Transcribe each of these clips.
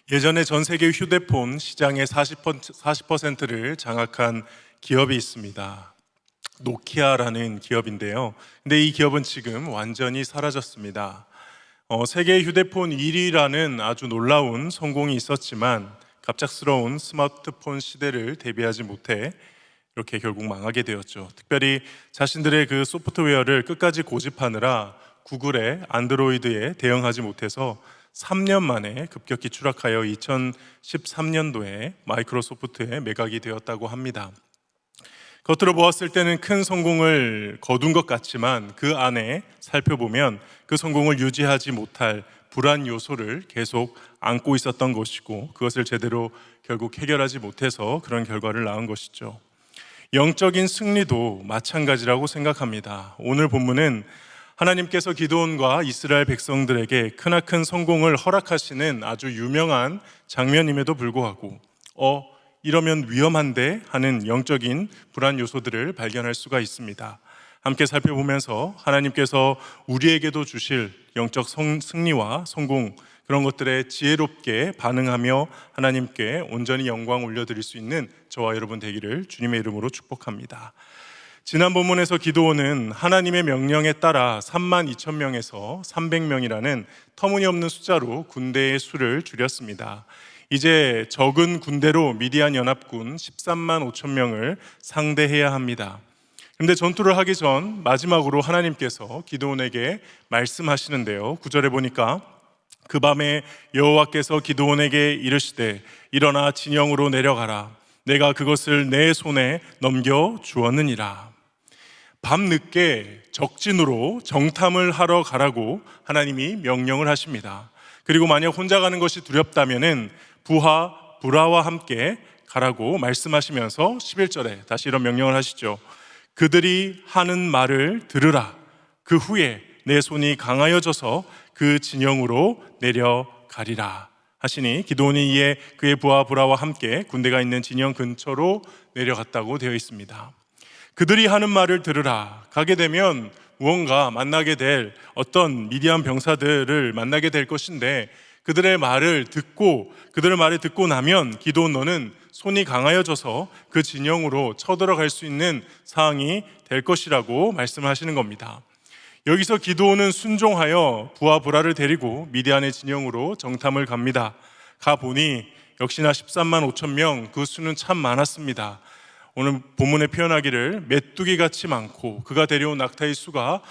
예전에 전 세계 휴대폰 시장의 40%를 장악한 기업이 있습니다. 노키아라는 기업인데요. 근데 이 기업은 지금 완전히 사라졌습니다. 세계 휴대폰 1위라는 아주 놀라운 성공이 있었지만 갑작스러운 스마트폰 시대를 대비하지 못해 이렇게 결국 망하게 되었죠. 특별히 자신들의 그 소프트웨어를 끝까지 고집하느라 구글의 안드로이드에 대응하지 못해서 3년 만에 급격히 추락하여 2013년도에 마이크로소프트에 매각이 되었다고 합니다. 겉으로 보았을 때는 큰 성공을 거둔 것 같지만 그 안에 살펴보면 그 성공을 유지하지 못할 불안 요소를 계속 안고 있었던 것이고, 그것을 제대로 결국 해결하지 못해서 그런 결과를 낳은 것이죠. 영적인 승리도 마찬가지라고 생각합니다. 오늘 본문은 하나님께서 기드온과 이스라엘 백성들에게 크나큰 성공을 허락하시는 아주 유명한 장면임에도 불구하고 이러면 위험한데 하는 영적인 불안 요소들을 발견할 수가 있습니다. 함께 살펴보면서 하나님께서 우리에게도 주실 영적 승리와 성공, 그런 것들에 지혜롭게 반응하며 하나님께 온전히 영광 올려드릴 수 있는 저와 여러분 되기를 주님의 이름으로 축복합니다. 지난 본문에서 기드온은 하나님의 명령에 따라 32,000명에서 300명이라는 터무니없는 숫자로 군대의 수를 줄였습니다. 이제 적은 군대로 미디안 연합군 13만 5천 명을 상대해야 합니다. 그런데 전투를 하기 전 마지막으로 하나님께서 기드온에게 말씀하시는데요. 9절에 보니까 그 밤에 여호와께서 기드온에게 이르시되 일어나 진영으로 내려가라. 내가 그것을 내 손에 넘겨 주었느니라. 밤늦게 적진으로 정탐을 하러 가라고 하나님이 명령을 하십니다. 그리고 만약 혼자 가는 것이 두렵다면은 부하, 불화와 함께 가라고 말씀하시면서 11절에 다시 이런 명령을 하시죠. 그들이 하는 말을 들으라. 그 후에 내 손이 강하여져서 그 진영으로 내려가리라 하시니 기드온이 이에 그의 부하 불화와 함께 군대가 있는 진영 근처로 내려갔다고 되어 있습니다. 그들이 하는 말을 들으라. 가게 되면 무언가 만나게 될 어떤 미디안 병사들을 만나게 될 것인데, 그들의 말을 듣고 나면 기드온 너는 손이 강하여져서 그 진영으로 쳐들어갈 수 있는 상황이 될 것이라고 말씀하시는 겁니다. 여기서 기드온은 순종하여 부하 불화를 데리고 미디안의 진영으로 정탐을 갑니다. 가보니 역시나 13만 5천 명, 그 수는 참 많았습니다. 오늘 본문에 표현하기를 메뚜기같이 많고 그가 데려온 낙타의 수가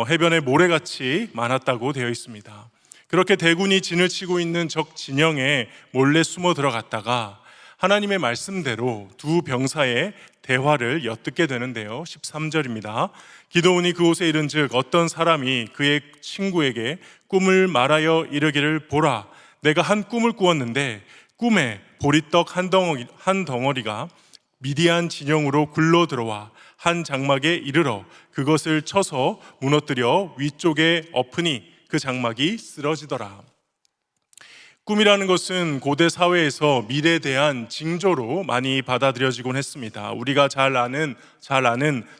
해변의 모래같이 많았다고 되어 있습니다. 그렇게 대군이 진을 치고 있는 적 진영에 몰래 숨어 들어갔다가 하나님의 말씀대로 두 병사의 대화를 엿듣게 되는데요. 13절입니다. 기드온이 그곳에 이른즉 어떤 사람이 그의 친구에게 꿈을 말하여 이르기를 보라, 내가 한 꿈을 꾸었는데 꿈에 보리떡 한 덩어리가 미디안 진영으로 굴러 들어와 한 장막에 이르러 그것을 쳐서 무너뜨려 위쪽에 엎으니 그 장막이 쓰러지더라. 꿈이라는 것은 고대 사회에서 미래에 대한 징조로 많이 받아들여지곤 했습니다. 우리가 잘 아는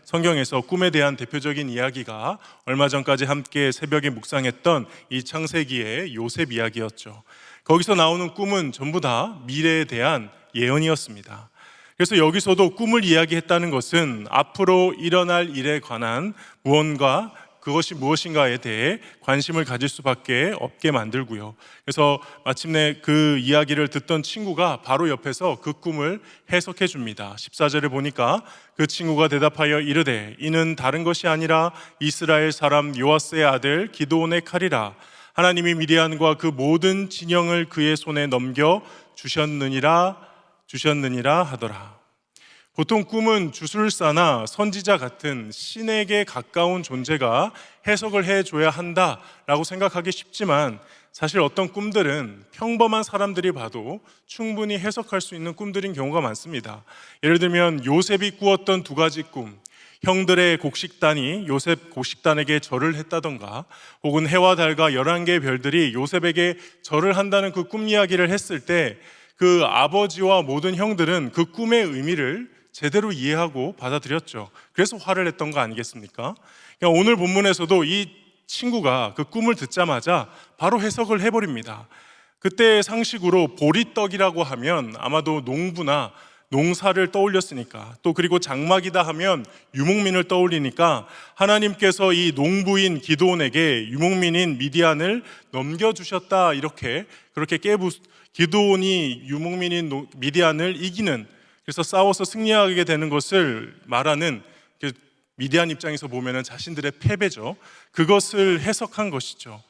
성경에서 꿈에 대한 대표적인 이야기가 얼마 전까지 함께 새벽에 묵상했던 이 창세기의 요셉 이야기였죠. 거기서 나오는 꿈은 전부 다 미래에 대한 예언이었습니다. 그래서 여기서도 꿈을 이야기했다는 것은 앞으로 일어날 일에 관한 무언가, 그것이 무엇인가에 대해 관심을 가질 수밖에 없게 만들고요. 그래서 마침내 그 이야기를 듣던 친구가 바로 옆에서 그 꿈을 해석해 줍니다. 14절에 보니까 그 친구가 대답하여 이르되 이는 다른 것이 아니라 이스라엘 사람 요아스의 아들 기드온의 칼이라. 하나님이 미디안과 그 모든 진영을 그의 손에 넘겨 주셨느니라 하더라. 보통 꿈은 주술사나 선지자 같은 신에게 가까운 존재가 해석을 해줘야 한다라고 생각하기 쉽지만, 사실 어떤 꿈들은 평범한 사람들이 봐도 충분히 해석할 수 있는 꿈들인 경우가 많습니다. 예를 들면 요셉이 꾸었던 두 가지 꿈, 형들의 곡식단이 요셉 곡식단에게 절을 했다던가, 혹은 해와 달과 11개의 별들이 요셉에게 절을 한다는 그 꿈 이야기를 했을 때 그 아버지와 모든 형들은 그 꿈의 의미를 제대로 이해하고 받아들였죠. 그래서 화를 냈던 거 아니겠습니까? 그러니까 오늘 본문에서도 이 친구가 그 꿈을 듣자마자 바로 해석을 해버립니다. 그때의 상식으로 보리떡이라고 하면 아마도 농부나 농사를 떠올렸으니까, 또 그리고 장막이다 하면 유목민을 떠올리니까 하나님께서 이 농부인 기드온에게 유목민인 미디안을 넘겨주셨다, 이렇게 그렇게 기드온이 유목민인 미디안을 이기는, 그래서 싸워서 승리하게 되는 것을 말하는, 미디안 입장에서 보면 자신들의 패배죠. 그것을 해석한 것이죠.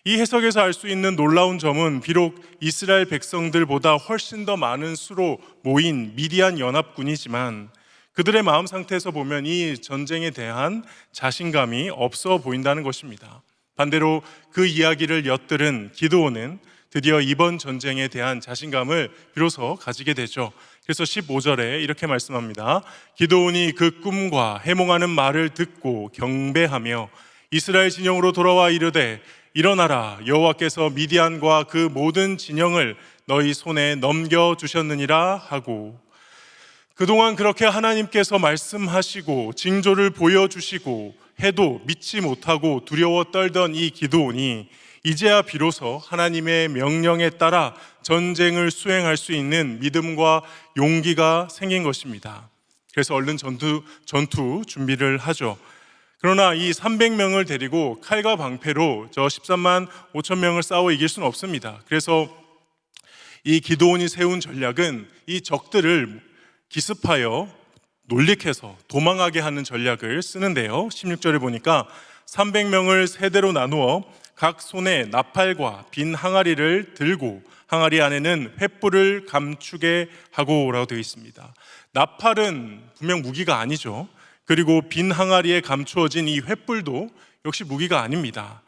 이 해석에서 알 수 있는 놀라운 점은 비록 이스라엘 백성들보다 훨씬 더 많은 수로 모인 미디안 연합군이지만 그들의 마음 상태에서 보면 이 전쟁에 대한 자신감이 없어 보인다는 것입니다. 반대로 그 이야기를 엿들은 기드온은 드디어 이번 전쟁에 대한 자신감을 비로소 가지게 되죠. 그래서 15절에 이렇게 말씀합니다. 기드온이 그 꿈과 해몽하는 말을 듣고 경배하며 이스라엘 진영으로 돌아와 이르되 일어나라, 여호와께서 미디안과 그 모든 진영을 너희 손에 넘겨주셨느니라 하고, 그동안 그렇게 하나님께서 말씀하시고 징조를 보여주시고 해도 믿지 못하고 두려워 떨던 이 기드온이 이제야 비로소 하나님의 명령에 따라 전쟁을 수행할 수 있는 믿음과 용기가 생긴 것입니다. 그래서 얼른 전투 준비를 하죠. 그러나 이 300명을 데리고 칼과 방패로 저 13만 5천 명을 싸워 이길 수는 없습니다. 그래서 이 기드온이 세운 전략은 이 적들을 기습하여 놀릭해서 도망하게 하는 전략을 쓰는데요. 16절에 보니까 300명을 세대로 나누어 각 손에 나팔과 빈 항아리를 들고 항아리 안에는 횃불을 감추게 하고라고 되어 있습니다. 나팔은 분명 무기가 아니죠. 그리고 빈 항아리에 감추어진 이 횃불도 역시 무기가 아닙니다.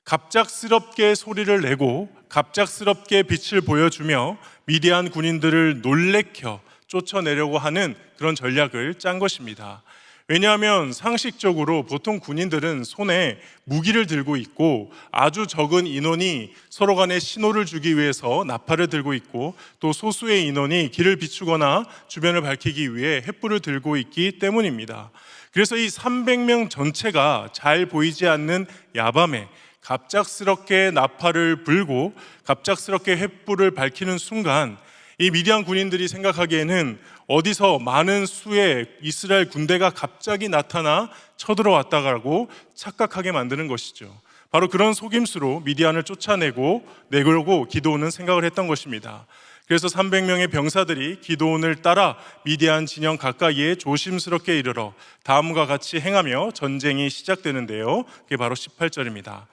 갑작스럽게 소리를 내고 갑작스럽게 빛을 보여주며 미디안 군인들을 놀래켜 쫓아내려고 하는 그런 전략을 짠 것입니다. 왜냐하면 상식적으로 보통 군인들은 손에 무기를 들고 있고 아주 적은 인원이 서로 간에 신호를 주기 위해서 나팔을 들고 있고 또 소수의 인원이 길을 비추거나 주변을 밝히기 위해 횃불을 들고 있기 때문입니다. 그래서 이 300명 전체가 잘 보이지 않는 야밤에 갑작스럽게 나팔을 불고 갑작스럽게 횃불을 밝히는 순간 이 미디안 군인들이 생각하기에는 어디서 많은 수의 이스라엘 군대가 갑자기 나타나 쳐들어왔다고 착각하게 만드는 것이죠. 바로 그런 속임수로 미디안을 쫓아내려고 기드온은 생각을 했던 것입니다. 그래서 300명의 병사들이 기드온을 따라 미디안 진영 가까이에 조심스럽게 이르러 다음과 같이 행하며 전쟁이 시작되는데요. 그게 바로 18절입니다.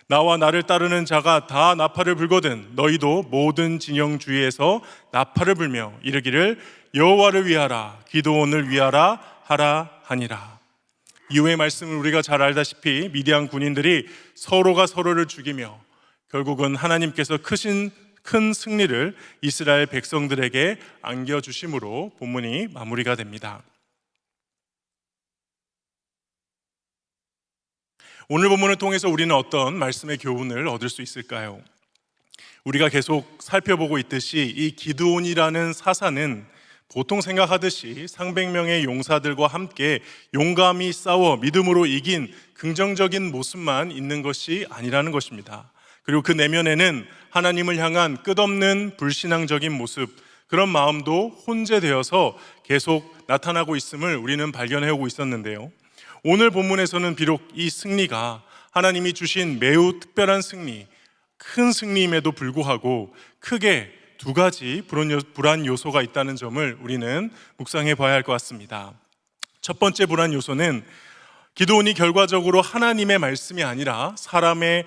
나와 나를 따르는 자가 다 나팔을 불거든 너희도 모든 진영 주위에서 나팔을 불며 이르기를 여호와를 위하라, 기드온을 위하라 하라 하니라. 이후의 말씀을 우리가 잘 알다시피 미디안 군인들이 서로가 서로를 죽이며 결국은 하나님께서 큰 승리를 이스라엘 백성들에게 안겨주심으로 본문이 마무리가 됩니다. 오늘 본문을 통해서 우리는 어떤 말씀의 교훈을 얻을 수 있을까요? 우리가 계속 살펴보고 있듯이 이 기드온이라는 사사는 보통 생각하듯이 300명의 용사들과 함께 용감히 싸워 믿음으로 이긴 긍정적인 모습만 있는 것이 아니라는 것입니다. 그리고 그 내면에는 하나님을 향한 끝없는 불신앙적인 모습, 그런 마음도 혼재되어서 계속 나타나고 있음을 우리는 발견해 오고 있었는데요. 오늘 본문에서는 비록 이 승리가 하나님이 주신 매우 특별한 승리, 큰 승리임에도 불구하고 크게 두 가지 불안 요소가 있다는 점을 우리는 묵상해 봐야 할 것 같습니다. 첫 번째 불안 요소는 기드온이 결과적으로 하나님의 말씀이 아니라 사람의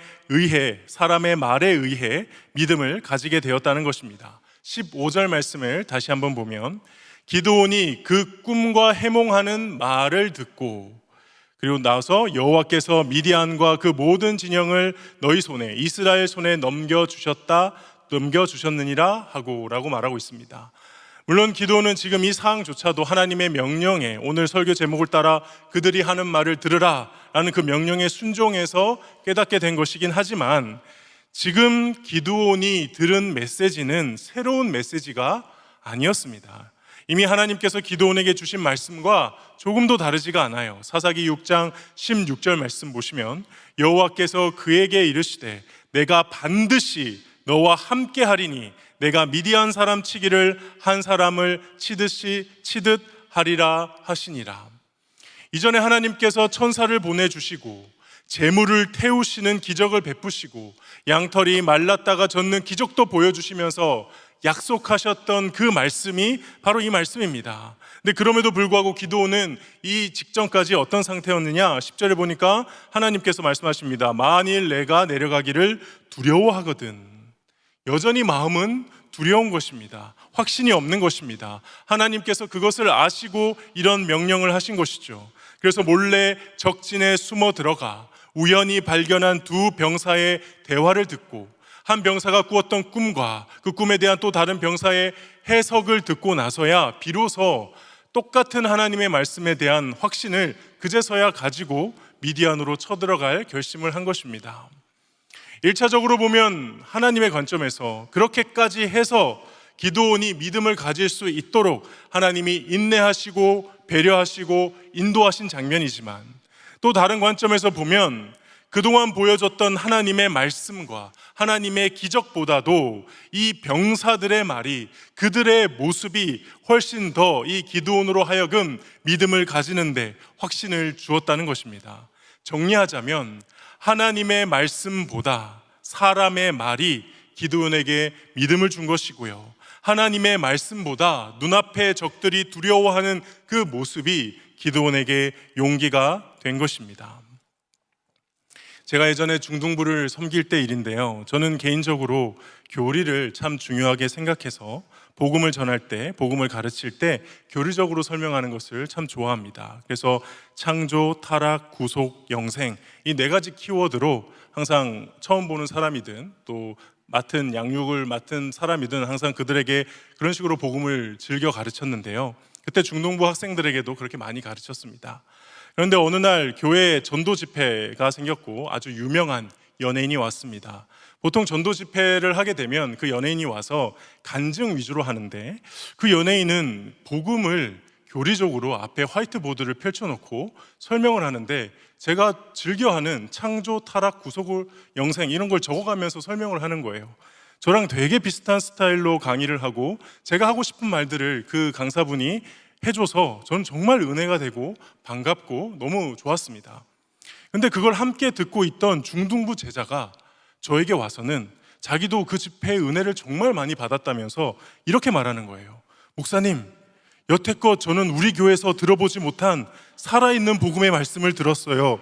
말에 의해 믿음을 가지게 되었다는 것입니다. 15절 말씀을 다시 한번 보면 기드온이 그 꿈과 해몽하는 말을 듣고 그리고 나서 여호와께서 미디안과 그 모든 진영을 너희 손에 이스라엘 손에 넘겨주셨느니라 하고라고 말하고 있습니다. 물론 기드온은 지금 이 사항조차도 하나님의 명령에, 오늘 설교 제목을 따라 그들이 하는 말을 들으라 라는 그 명령에 순종해서 깨닫게 된 것이긴 하지만 지금 기드온이 들은 메시지는 새로운 메시지가 아니었습니다. 이미 하나님께서 기드온에게 주신 말씀과 조금도 다르지가 않아요. 사사기 6장 16절 말씀 보시면 여호와께서 그에게 이르시되 내가 반드시 너와 함께 하리니 내가 미디안 사람 치기를 한 사람을 치듯이 치듯 하리라 하시니라. 이전에 하나님께서 천사를 보내주시고 재물을 태우시는 기적을 베푸시고 양털이 말랐다가 젖는 기적도 보여주시면서 약속하셨던 그 말씀이 바로 이 말씀입니다. 근데 그럼에도 불구하고 기드온은 이 직전까지 어떤 상태였느냐? 10절에 보니까 하나님께서 말씀하십니다. 만일 내가 내려가기를 두려워하거든. 여전히 마음은 두려운 것입니다. 확신이 없는 것입니다. 하나님께서 그것을 아시고 이런 명령을 하신 것이죠. 그래서 몰래 적진에 숨어 들어가 우연히 발견한 두 병사의 대화를 듣고 한 병사가 꾸었던 꿈과 그 꿈에 대한 또 다른 병사의 해석을 듣고 나서야 비로소 똑같은 하나님의 말씀에 대한 확신을 그제서야 가지고 미디안으로 쳐들어갈 결심을 한 것입니다. 1차적으로 보면 하나님의 관점에서 그렇게까지 해서 기드온이 믿음을 가질 수 있도록 하나님이 인내하시고 배려하시고 인도하신 장면이지만, 또 다른 관점에서 보면 그동안 보여줬던 하나님의 말씀과 하나님의 기적보다도 이 병사들의 말이, 그들의 모습이 훨씬 더 이 기드온으로 하여금 믿음을 가지는데 확신을 주었다는 것입니다. 정리하자면 하나님의 말씀보다 사람의 말이 기드온에게 믿음을 준 것이고요, 하나님의 말씀보다 눈앞에 적들이 두려워하는 그 모습이 기드온에게 용기가 된 것입니다. 제가 예전에 중등부를 섬길 때 일인데요, 저는 개인적으로 교리를 참 중요하게 생각해서 복음을 전할 때, 복음을 가르칠 때 교리적으로 설명하는 것을 참 좋아합니다. 그래서 창조, 타락, 구속, 영생, 이 네 가지 키워드로 항상 처음 보는 사람이든 또 양육을 맡은 사람이든 항상 그들에게 그런 식으로 복음을 즐겨 가르쳤는데요, 그때 중등부 학생들에게도 그렇게 많이 가르쳤습니다. 그런데 어느 날 교회에 전도 집회가 생겼고 아주 유명한 연예인이 왔습니다. 보통 전도 집회를 하게 되면 그 연예인이 와서 간증 위주로 하는데, 그 연예인은 복음을 교리적으로 앞에 화이트보드를 펼쳐놓고 설명을 하는데, 제가 즐겨하는 창조, 타락, 구속, 영생 이런 걸 적어가면서 설명을 하는 거예요. 저랑 되게 비슷한 스타일로 강의를 하고 제가 하고 싶은 말들을 그 강사분이 해줘서 저는 정말 은혜가 되고 반갑고 너무 좋았습니다. 근데 그걸 함께 듣고 있던 중등부 제자가 저에게 와서는 자기도 그 집회의 은혜를 정말 많이 받았다면서 이렇게 말하는 거예요. 목사님, 여태껏 저는 우리 교회에서 들어보지 못한 살아있는 복음의 말씀을 들었어요.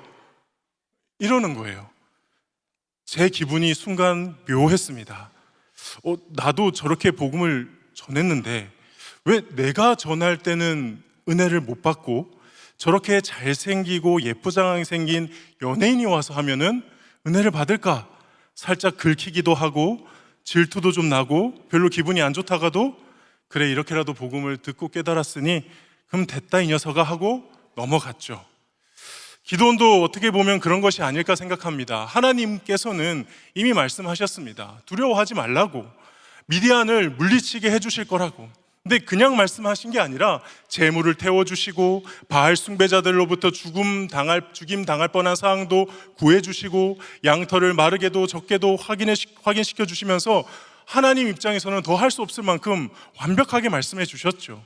이러는 거예요. 제 기분이 순간 묘했습니다. 나도 저렇게 복음을 전했는데 왜 내가 전할 때는 은혜를 못 받고 저렇게 잘생기고 예쁘장하게 생긴 연예인이 와서 하면은 은혜를 받을까? 살짝 긁히기도 하고 질투도 좀 나고 별로 기분이 안 좋다가도 그래, 이렇게라도 복음을 듣고 깨달았으니 그럼 됐다 이 녀석아 하고 넘어갔죠. 기드온도 어떻게 보면 그런 것이 아닐까 생각합니다. 하나님께서는 이미 말씀하셨습니다. 두려워하지 말라고, 미디안을 물리치게 해주실 거라고. 근데 그냥 말씀하신 게 아니라 재물을 태워주시고 바알 숭배자들로부터 죽임 당할 뻔한 상황도 구해주시고 양털을 마르게도 적게도 확인시켜 주시면서 하나님 입장에서는 더 할 수 없을 만큼 완벽하게 말씀해 주셨죠.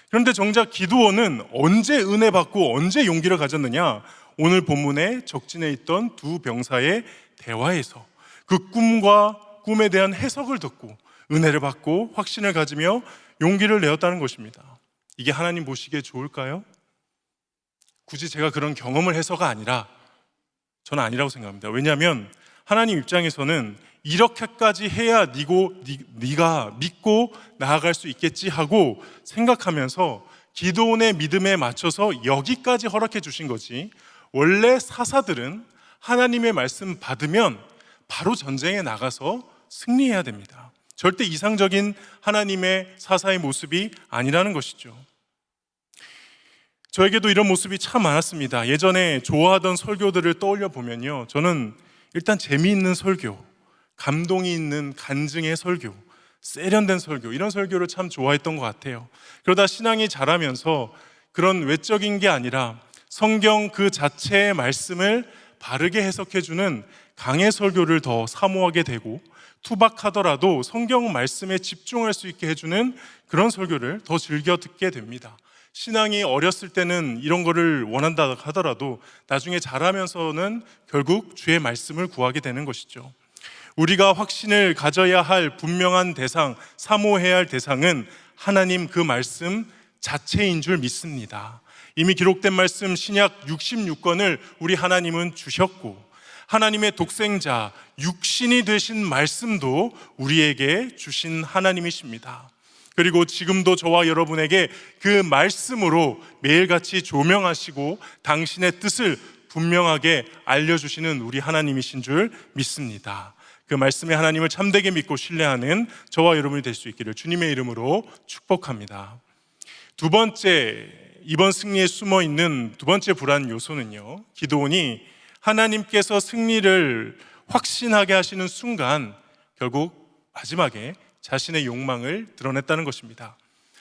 그런데 정작 기드온은 언제 은혜 받고 언제 용기를 가졌느냐? 오늘 본문에 적진에 있던 두 병사의 대화에서 그 꿈과 꿈에 대한 해석을 듣고 은혜를 받고 확신을 가지며 용기를 내었다는 것입니다. 이게 하나님 보시기에 좋을까요? 굳이 제가 그런 경험을 해서가 아니라, 저는 아니라고 생각합니다. 왜냐하면 하나님 입장에서는 이렇게까지 해야 네가 믿고 나아갈 수 있겠지 하고 생각하면서 기드온의 믿음에 맞춰서 여기까지 허락해 주신 거지, 원래 사사들은 하나님의 말씀 받으면 바로 전쟁에 나가서 승리해야 됩니다. 절대 이상적인 하나님의 사사의 모습이 아니라는 것이죠. 저에게도 이런 모습이 참 많았습니다. 예전에 좋아하던 설교들을 떠올려 보면요, 저는 일단 재미있는 설교, 감동이 있는 간증의 설교, 세련된 설교, 이런 설교를 참 좋아했던 것 같아요. 그러다 신앙이 자라면서 그런 외적인 게 아니라 성경 그 자체의 말씀을 바르게 해석해주는 강해 설교를 더 사모하게 되고, 투박하더라도 성경 말씀에 집중할 수 있게 해주는 그런 설교를 더 즐겨 듣게 됩니다. 신앙이 어렸을 때는 이런 거를 원한다 하더라도 나중에 자라면서는 결국 주의 말씀을 구하게 되는 것이죠. 우리가 확신을 가져야 할 분명한 대상, 사모해야 할 대상은 하나님 그 말씀 자체인 줄 믿습니다. 이미 기록된 말씀 신약 66권을 우리 하나님은 주셨고, 하나님의 독생자 육신이 되신 말씀도 우리에게 주신 하나님이십니다. 그리고 지금도 저와 여러분에게 그 말씀으로 매일같이 조명하시고 당신의 뜻을 분명하게 알려주시는 우리 하나님이신 줄 믿습니다. 그 말씀의 하나님을 참되게 믿고 신뢰하는 저와 여러분이 될 수 있기를 주님의 이름으로 축복합니다. 두 번째, 이번 승리에 숨어 있는 두 번째 불안 요소는요, 기드온이 하나님께서 승리를 확신하게 하시는 순간 결국 마지막에 자신의 욕망을 드러냈다는 것입니다.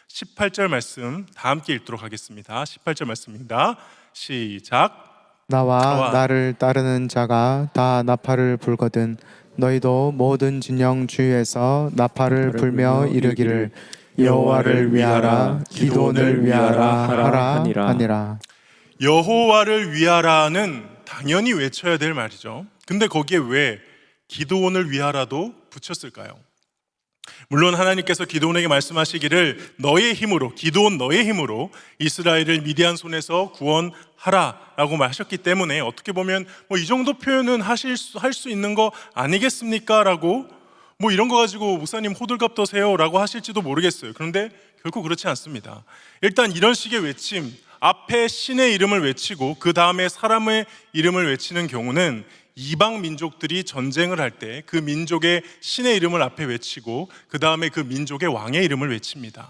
18절 말씀 다 함께 읽도록 하겠습니다. 18절 말씀입니다. 시작. 나와 나를 따르는 자가 다 나팔을 불거든 너희도 모든 진영 주위에서 나팔을 불며 이르기를 여호와를 위하라 기드온을 위하라 하라 하니라. 여호와를 위하라는 당연히 외쳐야 될 말이죠. 근데 거기에 왜 기드온을 위하라도 붙였을까요? 물론 하나님께서 기드온에게 말씀하시기를 너의 힘으로, 기드온 너의 힘으로 이스라엘을 미디안 손에서 구원하라라고 하셨기 때문에 어떻게 보면 이 정도 표현은 할 수 있는 거 아니겠습니까? 라고 이런 거 가지고 목사님 호들갑 떠세요 라고 하실지도 모르겠어요. 그런데 결코 그렇지 않습니다. 일단 이런 식의 외침, 앞에 신의 이름을 외치고 그 다음에 사람의 이름을 외치는 경우는 이방 민족들이 전쟁을 할 때 그 민족의 신의 이름을 앞에 외치고 그 다음에 그 민족의 왕의 이름을 외칩니다.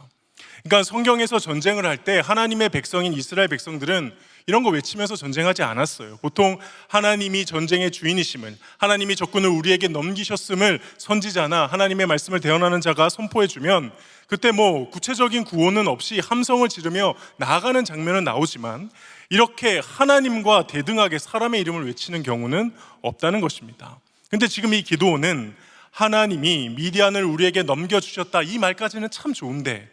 그러니까 성경에서 전쟁을 할 때 하나님의 백성인 이스라엘 백성들은 이런 거 외치면서 전쟁하지 않았어요. 보통 하나님이 전쟁의 주인이심을, 하나님이 적군을 우리에게 넘기셨음을 선지자나 하나님의 말씀을 대언하는 자가 선포해주면 그때 구체적인 구호는 없이 함성을 지르며 나아가는 장면은 나오지만 이렇게 하나님과 대등하게 사람의 이름을 외치는 경우는 없다는 것입니다. 근데 지금 이 기드온은 하나님이 미디안을 우리에게 넘겨주셨다 이 말까지는 참 좋은데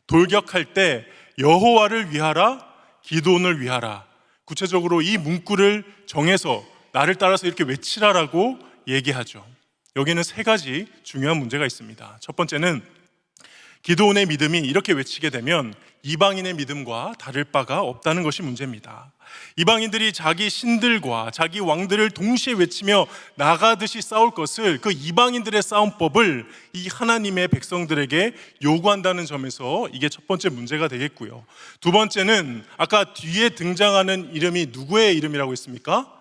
돌격할 때 여호와를 위하라 기드온을 위하라, 구체적으로 이 문구를 정해서 나를 따라서 이렇게 외치라라고 얘기하죠. 여기는 세 가지 중요한 문제가 있습니다. 첫 번째는 기드온의 믿음이 이렇게 외치게 되면 이방인의 믿음과 다를 바가 없다는 것이 문제입니다. 이방인들이 자기 신들과 자기 왕들을 동시에 외치며 나가듯이 싸울 것을, 그 이방인들의 싸움법을 이 하나님의 백성들에게 요구한다는 점에서 이게 첫 번째 문제가 되겠고요. 두 번째는 아까 뒤에 등장하는 이름이 누구의 이름이라고 했습니까?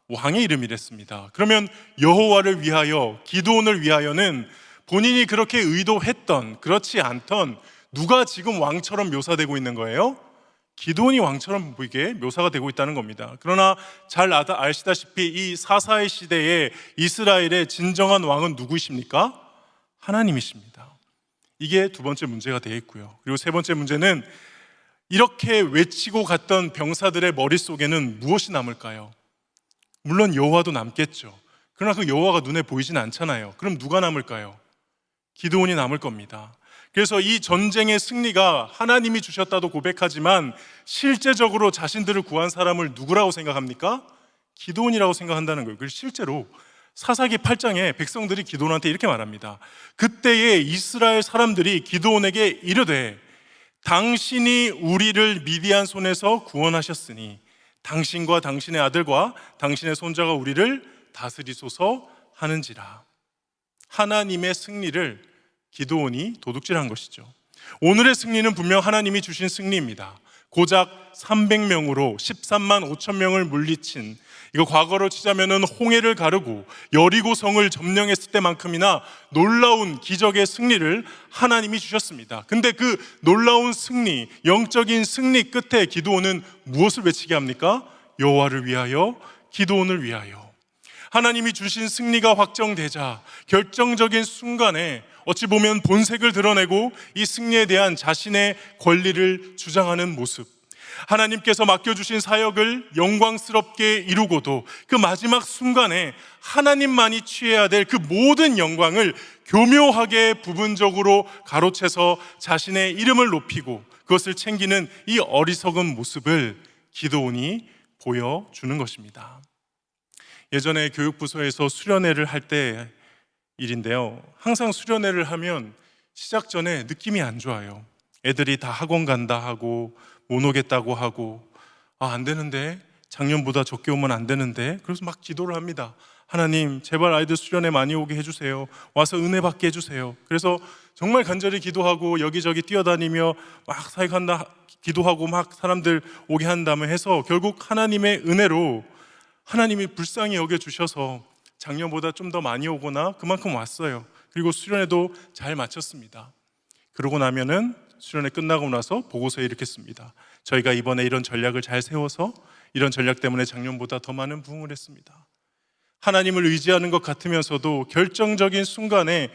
왕의 이름이랬습니다. 그러면 여호와를 위하여, 기드온을 위하여는 본인이 그렇게 의도했던, 그렇지 않던 누가 지금 왕처럼 묘사되고 있는 거예요? 기드온이 왕처럼 보이게 묘사가 되고 있다는 겁니다. 그러나 잘 아시다시피 이 사사의 시대에 이스라엘의 진정한 왕은 누구이십니까? 하나님이십니다. 이게 두 번째 문제가 되겠고요. 그리고 세 번째 문제는 이렇게 외치고 갔던 병사들의 머릿속에는 무엇이 남을까요? 물론 여호와도 남겠죠. 그러나 그 여호와가 눈에 보이진 않잖아요. 그럼 누가 남을까요? 기드온이 남을 겁니다. 그래서 이 전쟁의 승리가 하나님이 주셨다도 고백하지만 실제적으로 자신들을 구한 사람을 누구라고 생각합니까? 기드온이라고 생각한다는 거예요. 그래서 실제로 사사기 8장에 백성들이 기드온한테 이렇게 말합니다. 그때에 이스라엘 사람들이 기드온에게 이르되 당신이 우리를 미디안 손에서 구원하셨으니 당신과 당신의 아들과 당신의 손자가 우리를 다스리소서 하는지라. 하나님의 승리를 기드온이 도둑질한 것이죠. 오늘의 승리는 분명 하나님이 주신 승리입니다. 고작 300명으로 13만 5천 명을 물리친, 이거 과거로 치자면은 홍해를 가르고 여리고성을 점령했을 때만큼이나 놀라운 기적의 승리를 하나님이 주셨습니다. 근데 그 놀라운 승리, 영적인 승리 끝에 기드온은 무엇을 외치게 합니까? 여호와를 위하여, 기드온을 위하여. 하나님이 주신 승리가 확정되자 결정적인 순간에 어찌 보면 본색을 드러내고 이 승리에 대한 자신의 권리를 주장하는 모습, 하나님께서 맡겨주신 사역을 영광스럽게 이루고도 그 마지막 순간에 하나님만이 취해야 될 그 모든 영광을 교묘하게 부분적으로 가로채서 자신의 이름을 높이고 그것을 챙기는 이 어리석은 모습을 기드온이 보여주는 것입니다. 예전에 교육부서에서 수련회를 할 때 일인데요, 항상 수련회를 하면 시작 전에 느낌이 안 좋아요. 애들이 다 학원 간다 하고 못 오겠다고 하고, 안 되는데, 작년보다 적게 오면 안 되는데, 그래서 막 기도를 합니다. 하나님 제발 아이들 수련회 많이 오게 해주세요. 와서 은혜 받게 해주세요. 그래서 정말 간절히 기도하고 여기저기 뛰어다니며 막 사역한다 기도하고 막 사람들 오게 한 다음에 해서 결국 하나님의 은혜로 하나님이 불쌍히 여겨주셔서 작년보다 좀 더 많이 오거나 그만큼 왔어요. 그리고 수련회도 잘 마쳤습니다. 그러고 나면은 수련회 끝나고 나서 보고서에 이렇게 씁니다. 저희가 이번에 이런 전략을 잘 세워서 이런 전략 때문에 작년보다 더 많은 부흥을 했습니다. 하나님을 의지하는 것 같으면서도 결정적인 순간에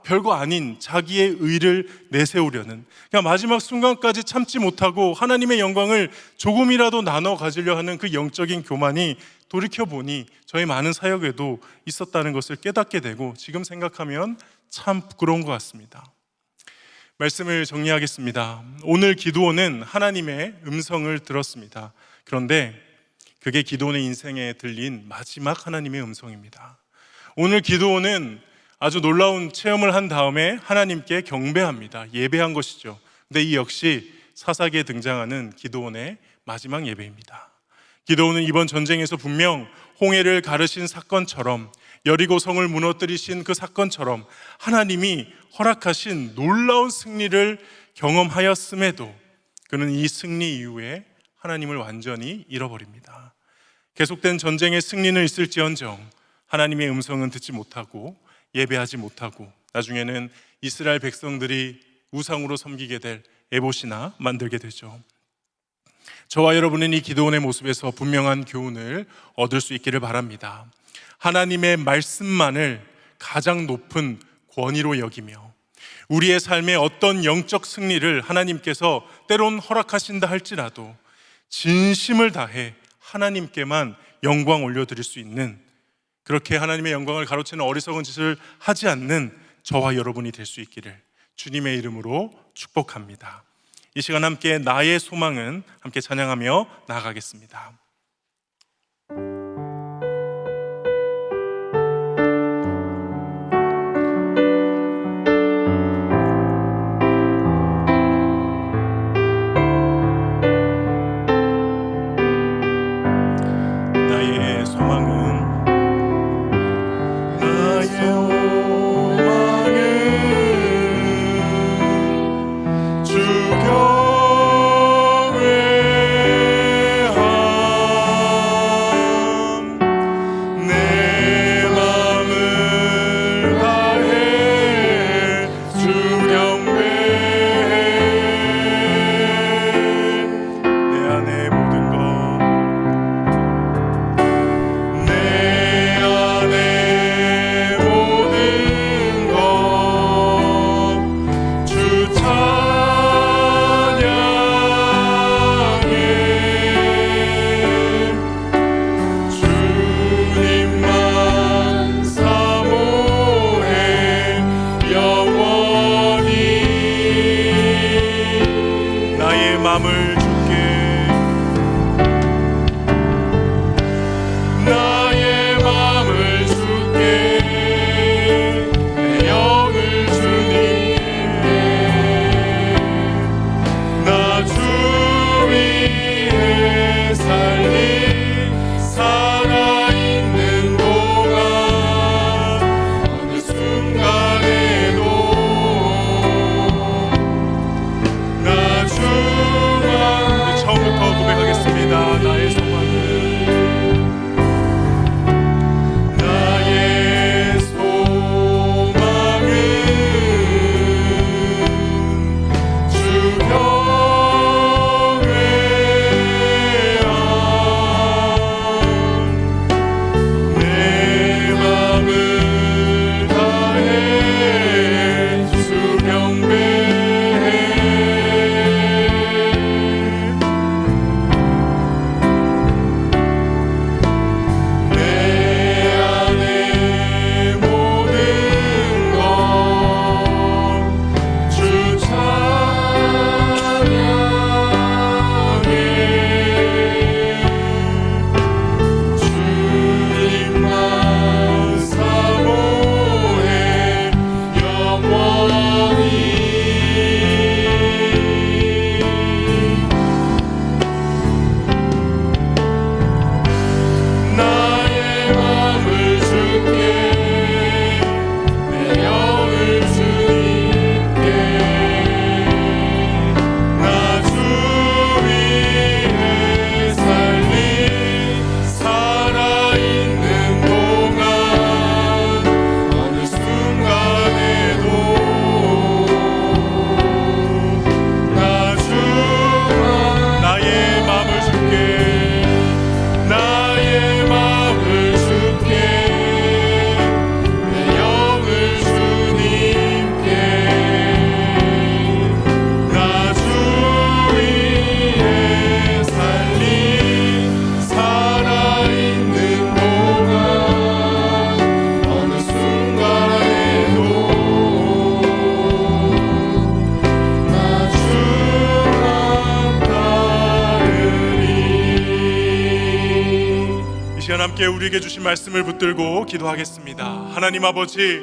별거 아닌 자기의 의를 내세우려는, 그냥 마지막 순간까지 참지 못하고 하나님의 영광을 조금이라도 나눠 가지려 하는 그 영적인 교만이 돌이켜보니 저희 많은 사역에도 있었다는 것을 깨닫게 되고 지금 생각하면 참 부끄러운 것 같습니다. 말씀을 정리하겠습니다. 오늘 기드온은 하나님의 음성을 들었습니다. 그런데 그게 기드온의 인생에 들린 마지막 하나님의 음성입니다. 오늘 기드온은 아주 놀라운 체험을 한 다음에 하나님께 경배합니다. 예배한 것이죠. 근데 이 역시 사사기에 등장하는 기드온의 마지막 예배입니다. 기드온은 이번 전쟁에서 분명 홍해를 가르신 사건처럼, 여리고 성을 무너뜨리신 그 사건처럼 하나님이 허락하신 놀라운 승리를 경험하였음에도 그는 이 승리 이후에 하나님을 완전히 잃어버립니다. 계속된 전쟁의 승리는 있을지언정 하나님의 음성은 듣지 못하고 예배하지 못하고 나중에는 이스라엘 백성들이 우상으로 섬기게 될 에봇이나 만들게 되죠. 저와 여러분은 이 기드온의 모습에서 분명한 교훈을 얻을 수 있기를 바랍니다. 하나님의 말씀만을 가장 높은 권위로 여기며 우리의 삶의 어떤 영적 승리를 하나님께서 때론 허락하신다 할지라도 진심을 다해 하나님께만 영광 올려드릴 수 있는, 그렇게 하나님의 영광을 가로채는 어리석은 짓을 하지 않는 저와 여러분이 될 수 있기를 주님의 이름으로 축복합니다. 이 시간 함께 나의 소망은 함께 찬양하며 나아가겠습니다. 나의 소망은 주 경외하며 함께 우리에게 주신 말씀을 붙들고 기도하겠습니다. 하나님 아버지,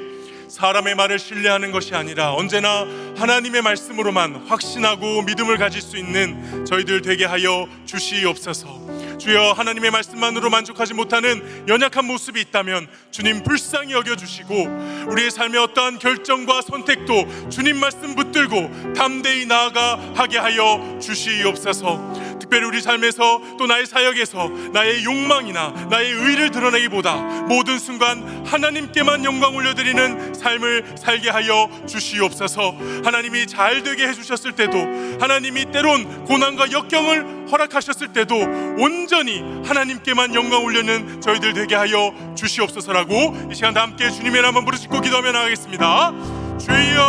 사람의 말을 신뢰하는 것이 아니라 언제나 하나님의 말씀으로만 확신하고 믿음을 가질 수 있는 저희들 되게 하여 주시옵소서. 주여, 하나님의 말씀만으로 만족하지 못하는 연약한 모습이 있다면 주님 불쌍히 여겨주시고, 우리의 삶의 어떠한 결정과 선택도 주님 말씀 붙들고 담대히 나아가 하게 하여 주시옵소서. 특별히 우리 삶에서 또 나의 사역에서 나의 욕망이나 나의 의를 드러내기보다 모든 순간 하나님께만 영광 올려드리는 삶을 살게 하여 주시옵소서. 하나님이 잘 되게 해주셨을 때도, 하나님이 때론 고난과 역경을 허락하셨을 때도 온전히 하나님께만 영광 올리는 저희들 되게 하여 주시옵소서라고 이 시간 다 함께 주님의 이름 한번 부르짖고 기도하며 나가겠습니다. 주여,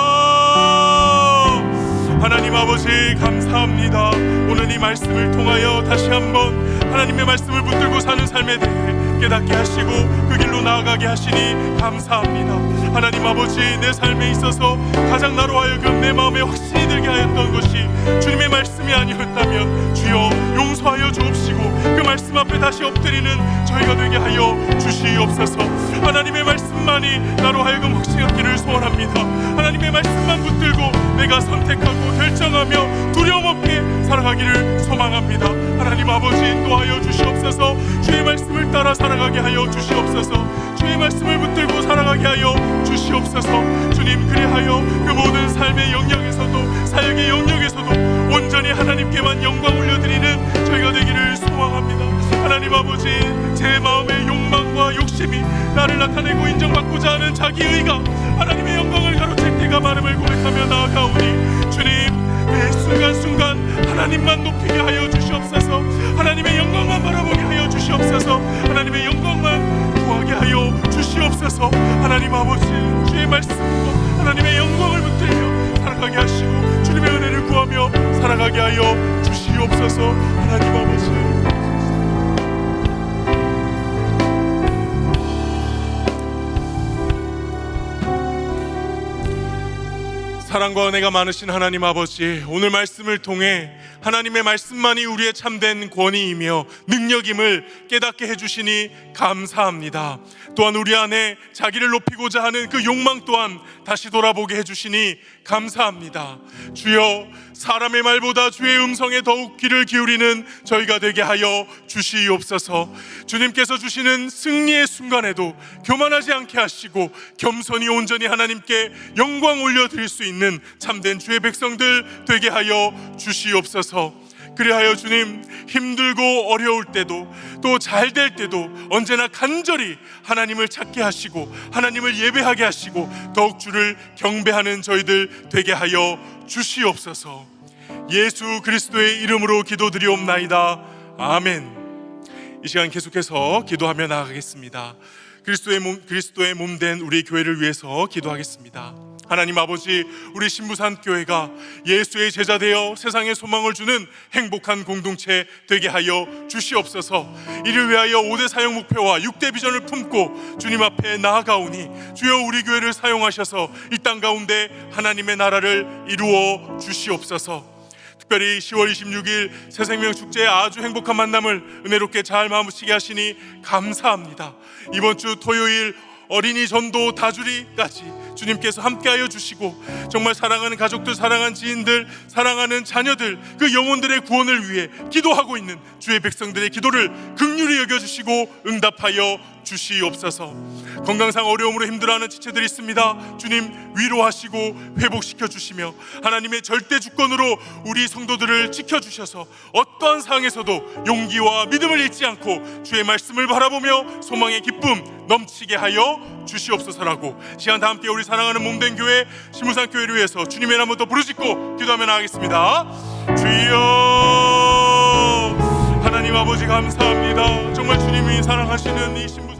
하나님 아버지 감사합니다. 오늘 이 말씀을 통하여 다시 한번 하나님의 말씀을 붙들고 사는 삶에 대해 깨닫게 하시고 그 길로 나아가게 하시니 감사합니다. 하나님 아버지, 내 삶에 있어서 가장 나로 하여금 내 마음에 확신이 들게 하였던 것이 주님의 말씀이 아니었다면 주여 용서하여 주옵시고 그 말씀 앞에 다시 엎드리는 저희가 되게 하여 주시옵소서. 하나님의 말씀만이 나로 하여금 확신하기를 소원합니다. 하나님의 말씀만 붙들고 내가 선택하고 결정하며 두려움 없게 살아가기를 소망합니다. 하나님 아버지, 인도하여 주시옵소서. 주의 말씀을 따라 살아가게 하여 주시옵소서. 주의 말씀을 붙들고 살아가게 하여 주시옵소서. 주님, 그리하여 그 모든 삶의 영역에서도 사역의 영역에서도 온전히 하나님께만 영광 올려드리는 저희가 되기를 소망합니다. 하나님 아버지, 제 마음의 욕망과 욕심이 나를 나타내고 인정받고자 하는 자기의가 하나님의 영광을 가로챌 때가 많음을 고백하며 나아가오니 주님, 매 순간순간 하나님만 높이게 하여 주시옵소서. 하나님의 영광만 바라보게 하여 주시옵소서. 하나님의 영광만 구하게 하여 주시옵소서. 하나님 아버지, 주의 말씀과 하나님의 영광을 붙들며 살아가게 하시고 주님의 은혜를 구하며 살아가게 하여 주시옵소서. 하나님 아버지, 사랑과 은혜가 많으신 하나님 아버지, 오늘 말씀을 통해 하나님의 말씀만이 우리의 참된 권위이며 능력임을 깨닫게 해주시니 감사합니다. 또한 우리 안에 자기를 높이고자 하는 그 욕망 또한 다시 돌아보게 해주시니 감사합니다. 주여, 사람의 말보다 주의 음성에 더욱 귀를 기울이는 저희가 되게 하여 주시옵소서. 주님께서 주시는 승리의 순간에도 교만하지 않게 하시고 겸손히 온전히 하나님께 영광 올려드릴 수 있는 참된 주의 백성들 되게 하여 주시옵소서. 그리하여 주님, 힘들고 어려울 때도 또 잘 될 때도 언제나 간절히 하나님을 찾게 하시고 하나님을 예배하게 하시고 더욱 주를 경배하는 저희들 되게 하여 주시옵소서. 예수 그리스도의 이름으로 기도드리옵나이다. 아멘. 이 시간 계속해서 기도하며 나아가겠습니다. 그리스도의 몸 된 우리 교회를 위해서 기도하겠습니다. 하나님 아버지, 우리 신부산 교회가 예수의 제자 되어 세상에 소망을 주는 행복한 공동체 되게 하여 주시옵소서. 이를 위하여 5대 사역 목표와 6대 비전을 품고 주님 앞에 나아가오니 주여, 우리 교회를 사용하셔서 이 땅 가운데 하나님의 나라를 이루어 주시옵소서. 특별히 10월 26일 새생명 축제의 아주 행복한 만남을 은혜롭게 잘 마무리게 하시니 감사합니다. 이번 주 토요일 어린이 전도 다주리까지 주님께서 함께하여 주시고 정말 사랑하는 가족들, 사랑하는 지인들, 사랑하는 자녀들, 그 영혼들의 구원을 위해 기도하고 있는 주의 백성들의 기도를 긍휼히 여겨주시고 응답하여 주시옵소서. 건강상 어려움으로 힘들어하는 지체들이 있습니다. 주님, 위로하시고 회복시켜 주시며 하나님의 절대 주권으로 우리 성도들을 지켜주셔서 어떠한 상황에서도 용기와 믿음을 잃지 않고 주의 말씀을 바라보며 소망의 기쁨 넘치게 하여 주시옵소서라고 시간 다 함께 우리 사랑하는 몸된 교회 신부산 교회를 위해서 주님의 이름 한번 더 부르짖고 기도하며 나가겠습니다. 주여, 하나님 아버지 감사합니다. 정말 주님이 사랑하시는 이 신부